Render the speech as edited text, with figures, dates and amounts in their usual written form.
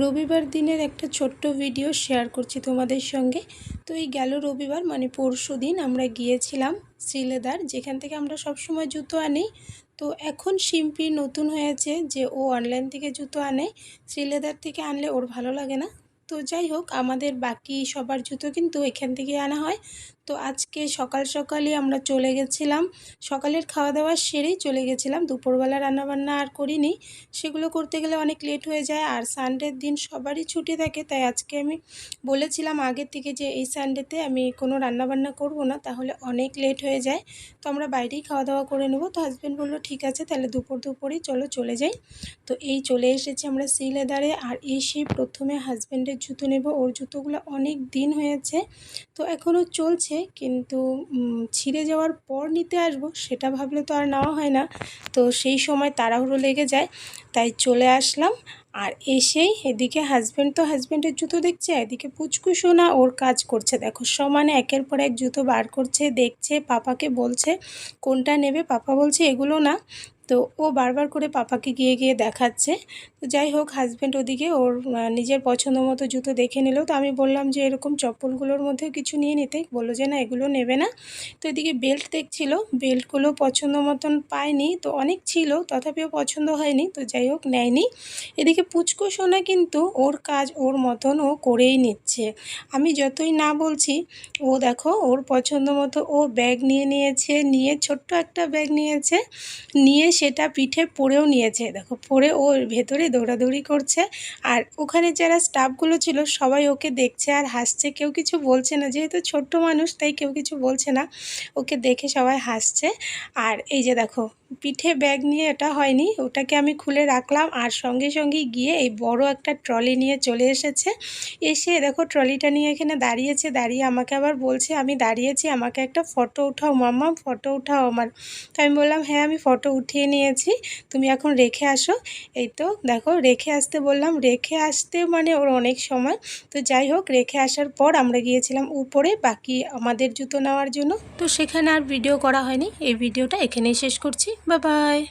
রবিবার দিনের একটা ছোট্ট ভিডিও শেয়ার করছি তোমাদের সঙ্গে। তো এই গেল রবিবার মানে পরশুদিন আমরা গিয়েছিলাম শ্রীলেদার, যেখান থেকে আমরা সবসময় জুতো আনি। তো এখন শিম্পি নতুন হয়েছে যে ও অনলাইন থেকে জুতো আনে, শ্রীলেদার থেকে আনলে ওর ভালো লাগে না। তো যাই হোক, আমাদের বাকি সবার জুতো কিন্তু এখান থেকে আনা হয়। তো আজকে সকাল সকালই আমরা চলে গেছিলাম, সকালের খাওয়া দাওয়া সেরেই চলে গেছিলাম। দুপুরবেলা রান্নাবান্না আর করিনি, সেগুলো করতে গেলে অনেক লেট হয়ে যায়। আর সানডের দিন সবারই ছুটি থাকে, তাই আজকে আমি বলেছিলাম আগের থেকে যে এই সানডেতে আমি কোনো রান্নাবান্না করব না, তাহলে অনেক লেট হয়ে যায়। তো আমরা বাইরেই খাওয়া দাওয়া করে নেব। তো হাজব্যান্ড বললো ঠিক আছে, তাহলে দুপুরেই চলে যাই। তো এই চলে এসেছি আমরা শ্রীলেদারে। আর এসে প্রথমে হাজব্যান্ডের জুতো নেব, ওর জুতোগুলো অনেক দিন হয়েছে, তো এখনও চলছে, কিন্তু ছিঁড়ে যাওয়ার পর নিতে আসবো সেটা ভাবলে তো আর নেওয়া হয় না। তো সেই সময় তাড়াহুড়ো লেগে যায়, তাই চলে আসলাম। আর এসেই এদিকে হাজব্যান্ডের জুতো দেখছে, এদিকে পুচকু সোনা ওর কাজ করছে। দেখো সমানে একের পর এক জুতো বার করছে, দেখছে, পাপাকে বলছে কোনটা নেবে। পাপা বলছে এগুলো না। তো ও বারবার করে পাপাকে গিয়ে দেখাচ্ছে। তো যাই হোক, হাজব্যান্ড ওদিকে ওর নিজের পছন্দ মতো জুতো দেখে নিল। তো আমি বললাম যে এরকম চপ্পলগুলোর মধ্যেও কিছু নিয়ে নিতে, বললো যে না এগুলো নেবে না। তো এদিকে বেল্ট দেখছিল, বেল্টগুলো পছন্দ মতন পায়নি, তো অনেক ছিল তথাপিও পছন্দ হয়নি, তো যাই হোক নেয়নি। এদিকে পুচকু সোনা কিন্তু ওর কাজ ওর মতন ও করেই নিচ্ছে। আমি যতই না বলছি, ও দেখো ওর পছন্দ মতো ও ব্যাগ নিয়েছে, নিয়ে ছোট্ট একটা ব্যাগ নিয়েছে, নিয়ে সেটা পিঠে পরেও নিয়েছে। দেখো পরে ওর ভেতরে দৌড়াদৌড়ি করছে। আর ওখানে যারা স্টাফগুলো ছিল সবাই ওকে দেখছে আর হাসছে, কেউ কিছু বলছে না, যেহেতু ছোট্ট মানুষ তাই কেউ কিছু বলছে না, ওকে দেখে সবাই হাসছে। আর এই যে দেখো পিঠে ব্যাগ নিয়ে এটা হয়নি, ওটাকে আমি খুলে রাখলাম। আর সঙ্গে গিয়ে এই বড় একটা ট্রলি নিয়ে চলে এসেছে। এসে দেখো ট্রলিটা নিয়ে এখানে দাঁড়িয়েছে, দাঁড়িয়ে আমাকে আবার বলছে আমি দাঁড়িয়েছি, আমাকে একটা ফটো উঠাও মাম্মা, ফটো উঠাও আমার। তো আমি বললাম হ্যাঁ আমি ফটো উঠিয়ে নিয়েছি, তুমি এখন রেখে আসো। এই তো দেখো রেখে আসতে বললাম, রেখে আসতে মানে ওর অনেক সময়। তো যাই হোক, রেখে আসার পর আমরা গিয়েছিলাম উপরে বাকি আমাদের জুতো নেওয়ার জন্য। তো সেখানে আর ভিডিও করা হয়নি, এই ভিডিওটা এখানেই শেষ করছি। Bye bye.